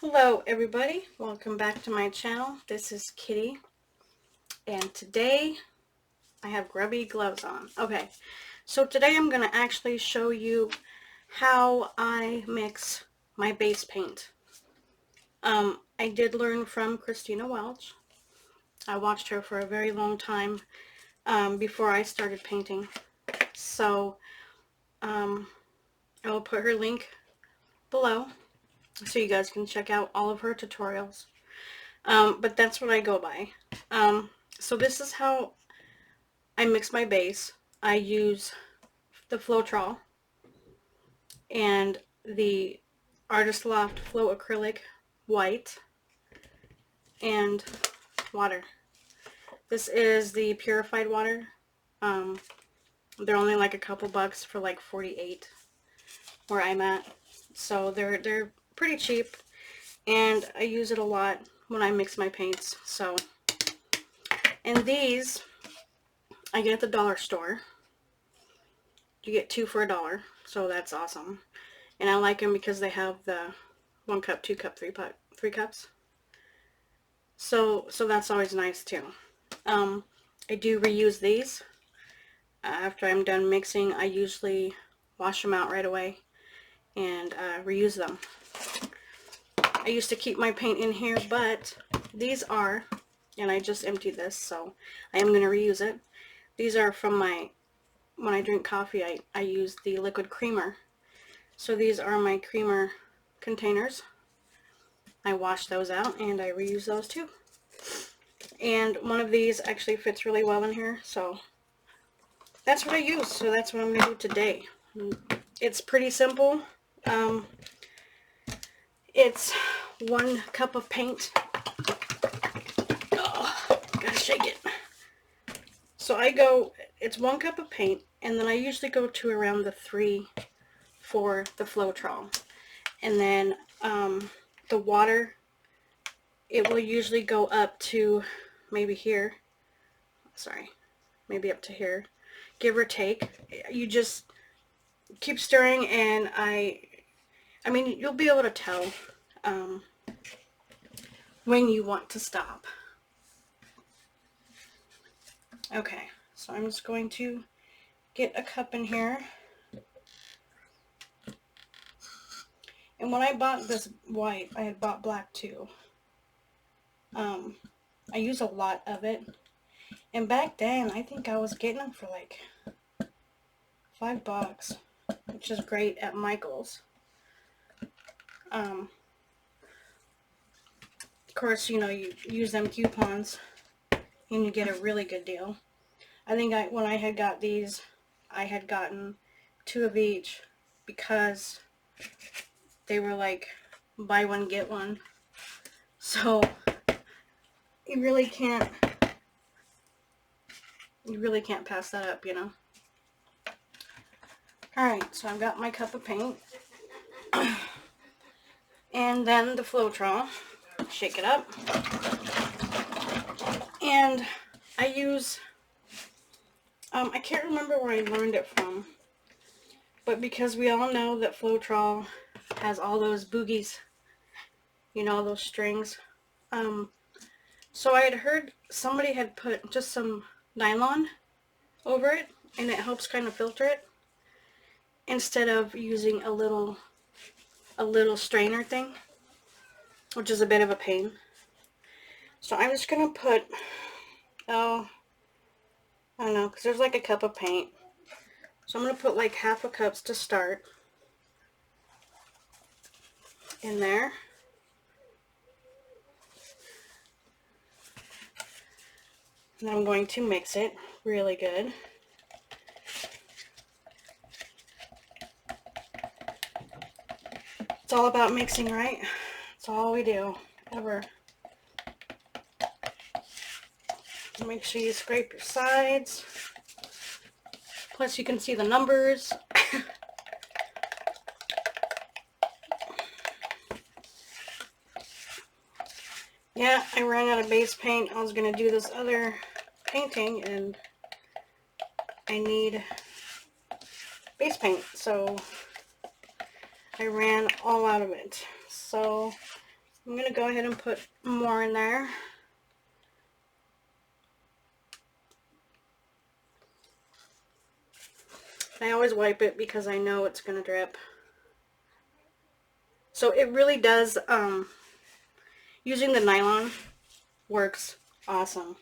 Hello everybody, welcome back to my channel. This is Kitty, and today I have grubby gloves on. Okay, so today I'm going to actually show you how I mix my base paint. I did learn from Christina Welch. I watched her for a very long time before I started painting. So I will put her link below so you guys can check out all of her tutorials. But that's what I go by. So this is how I mix my base. I use the Trough and the Artist Loft Flow Acrylic White and water. This is the purified water. They're only like a couple bucks for like 48 where I'm at. So they're pretty cheap, and I use it a lot when I mix my paints. So, and these I get at the dollar store. You get 2 for $1, so that's awesome. And I like them because they have the 1 cup, 2 cup, 3 cups. So that's always nice too. I do reuse these. After I'm done mixing, I usually wash them out right away and reuse them. I used to keep my paint in here, but these are, and I just emptied this, so I am going to reuse it. These are from when I drink coffee, I use the liquid creamer. So these are my creamer containers. I wash those out and I reuse those too. And one of these actually fits really well in here, so that's what I use. So that's what I'm going to do today. It's pretty simple. It's 1 cup of paint. Oh, gotta shake it. So it's 1 cup of paint, and then I usually go to around the 3 for the Trough. And then the water, it will usually go up to maybe here. Sorry, maybe up to here, give or take. You just keep stirring, and I mean, you'll be able to tell when you want to stop. Okay, so I'm just going to get a cup in here. And when I bought this white, I had bought black too. I use a lot of it. And back then, I think I was getting them for like $5, which is great at Michael's. Of course, you know, you use them coupons and you get a really good deal. I think when I had got these, I had gotten 2 of each because they were like buy one get one. So you really can't pass that up, you know. Alright, so I've got my cup of paint. And then the Trough. Shake it up. And I use, I can't remember where I learned it from, but because we all know that Trough has all those boogies, you know, those strings. So I had heard somebody had put just some nylon over it, and it helps kind of filter it, instead of using a little strainer thing, which is a bit of a pain. So I'm just going to put, I don't know, because there's like a cup of paint. So I'm going to put like half a cup to start in there. And I'm going to mix it really good. It's all about mixing, right? That's all we do, ever. Make sure you scrape your sides. Plus you can see the numbers. Yeah, I ran out of base paint. I was going to do this other painting, and I need base paint, so I ran all out of it. So I'm going to go ahead and put more in there. I always wipe it because I know it's going to drip. So it really does, using the nylon works awesome.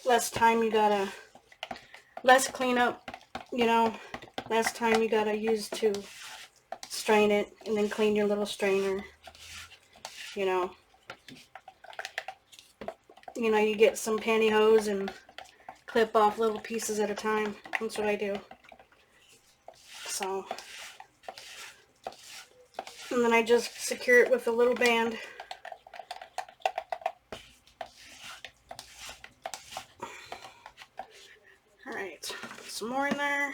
Less time you gotta, less cleanup, you know, less time you gotta use to strain it and then clean your little strainer, you know. You get some pantyhose and clip off little pieces at a time. That's what I do. So, and then I just secure it with a little band. Alright, put some more in there.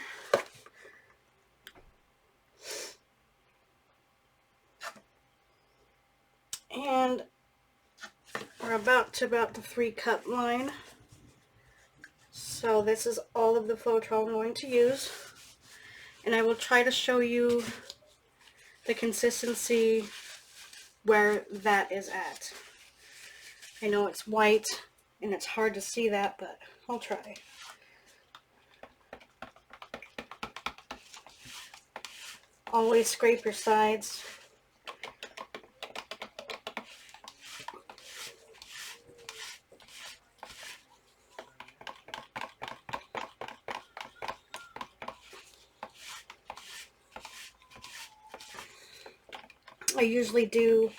And we're about the 3-cup line. So this is all of the Floetrol I'm going to use. And I will try to show you the consistency where that is at. I know it's white and it's hard to see that, but I'll try. Always scrape your sides. I usually do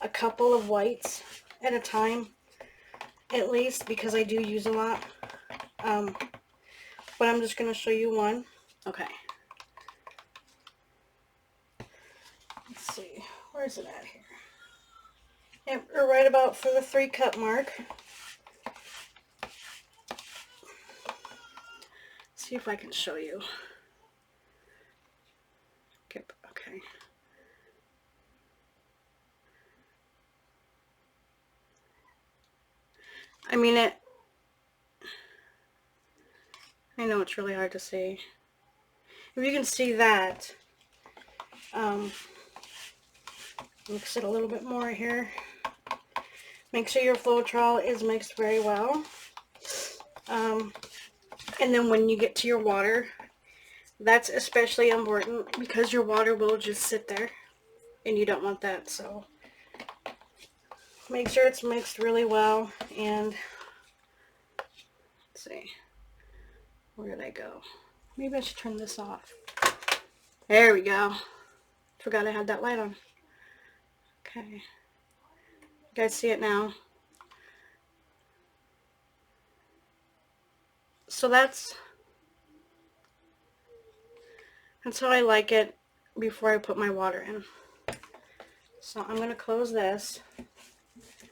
a couple of whites at a time, at least, because I do use a lot. But I'm just going to show you one. Okay. Let's see. Where is it at here? Yep, we're right about for the 3-cup mark. See if I can show you. Okay. I mean it. I know it's really hard to see. If you can see that, mix it a little bit more here. Make sure your Floetrol is mixed very well. And then when you get to your water, that's especially important because your water will just sit there and you don't want that. So make sure it's mixed really well. And let's see, where did I go? Maybe I should turn this off. There we go. Forgot I had that light on. Okay. You guys see it now? So that's how I like it before I put my water in. So I'm going to close this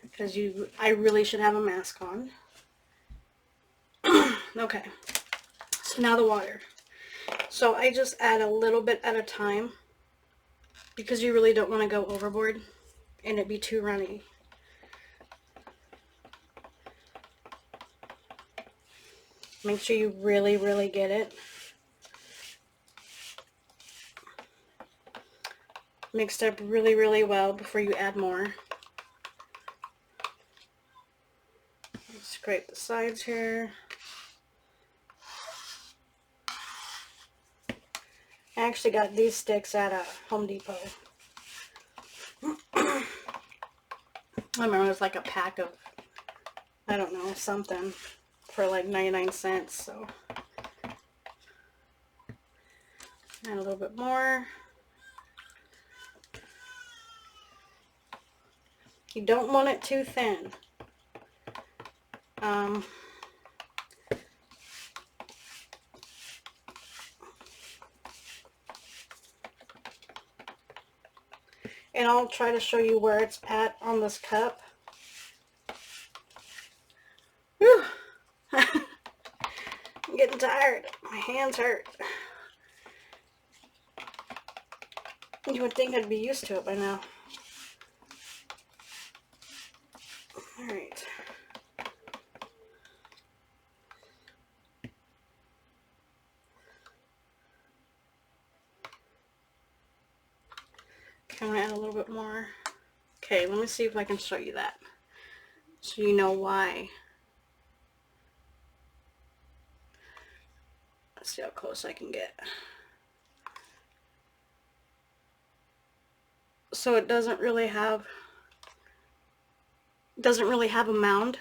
because I really should have a mask on. Okay. So now the water. So I just add a little bit at a time because you really don't want to go overboard and it be too runny. Make sure you really, really get it. Mixed up really, really well before you add more. Scrape the sides here. I actually got these sticks at Home Depot. I remember it was like a pack of, I don't know, something for like 99 cents. So add a little bit more. You don't want it too thin. And I'll try to show you where it's at on this cup. Whew. I'm getting tired. My hands hurt. You would think I'd be used to it by now. Alright. Okay, I'm going to add a little bit more. Okay, let me see if I can show you that so you know why. Let's see how close I can get. So it doesn't really have a mound.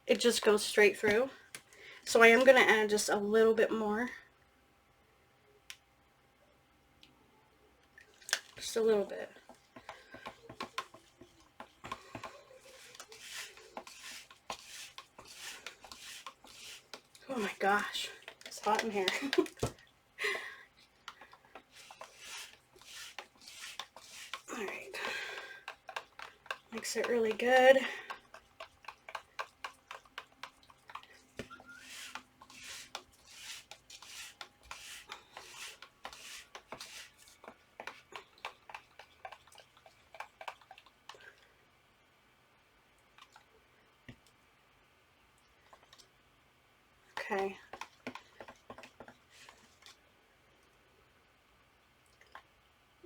It just goes straight through. So I am going to add just a little bit more. Just a little bit. Oh my gosh, it's hot in here. Alright. Mix it really good. Okay.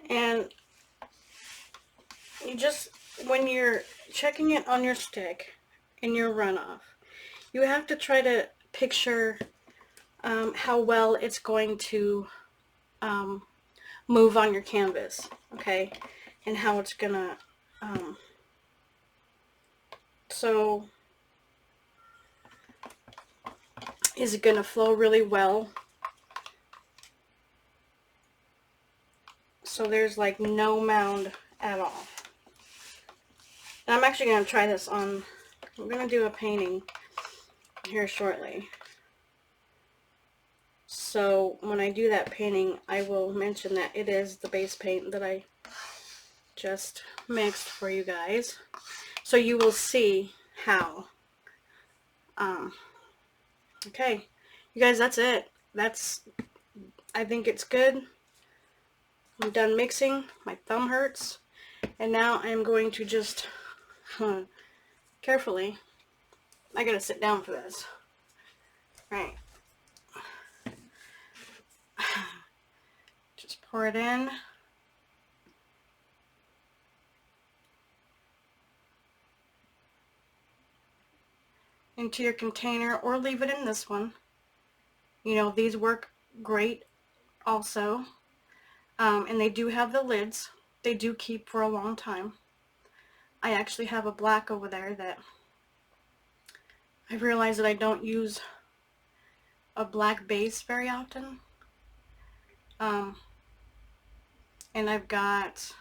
And you just, when you're checking it on your stick in your runoff, you have to try to picture how well it's going to move on your canvas, okay? And how it's gonna, so is it gonna flow really well? So there's like no mound at all. And I'm actually going to try this on, I'm going to do a painting here shortly. So when I do that painting, I will mention that it is the base paint that I just mixed for you guys. So you will see how. Okay, you guys, that's it. I think it's good. I'm done mixing. My thumb hurts. And now I'm going to just carefully, I gotta sit down for this. Right. Just pour it in. Into your container, or leave it in this one. You know, these work great also. And they do have the lids. They do keep for a long time. I actually have a black over there that I've realized that I don't use a black base very often. And I've got,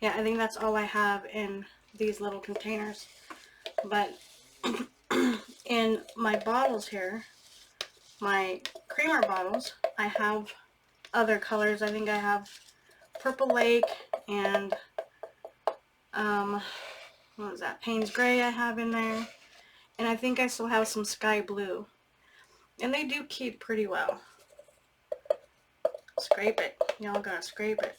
yeah, I think that's all I have in these little containers. But in my bottles here, my creamer bottles, I have other colors. I think I have Purple Lake and what was that, Payne's Gray I have in there, and I think I still have some Sky Blue, and they do keep pretty well. Scrape it, y'all gotta scrape it.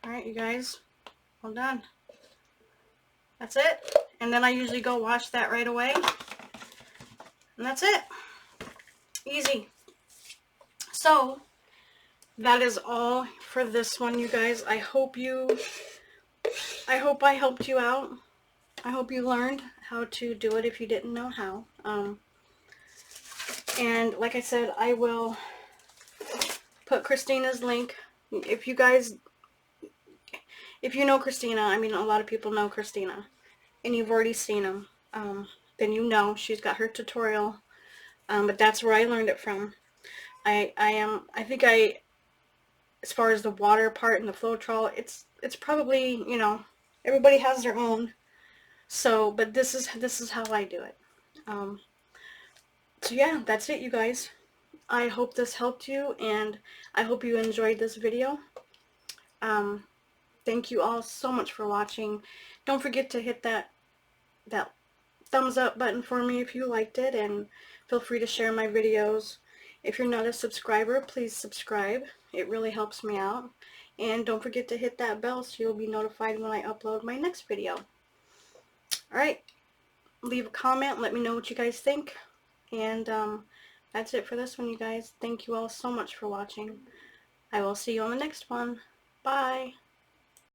Alright, you guys, all done. That's it. And then I usually go wash that right away. And that's it. Easy. So, that is all for this one, you guys. I hope I helped you out. I hope you learned how to do it if you didn't know how. And like I said, I will put Christina's link. If you know Christina, I mean, a lot of people know Christina, and you've already seen them, then you know she's got her tutorial, but that's where I learned it from. I think as far as the water part and the Floetrol, it's probably, you know, everybody has their own, so, but this is how I do it. So yeah, that's it, you guys. I hope this helped you, and I hope you enjoyed this video. Thank you all so much for watching. Don't forget to hit that thumbs up button for me if you liked it, and feel free to share my videos. If you're not a subscriber, please subscribe. It really helps me out. And don't forget to hit that bell so you'll be notified when I upload my next video. Alright, leave a comment. Let me know what you guys think. And that's it for this one, you guys. Thank you all so much for watching. I will see you on the next one. Bye.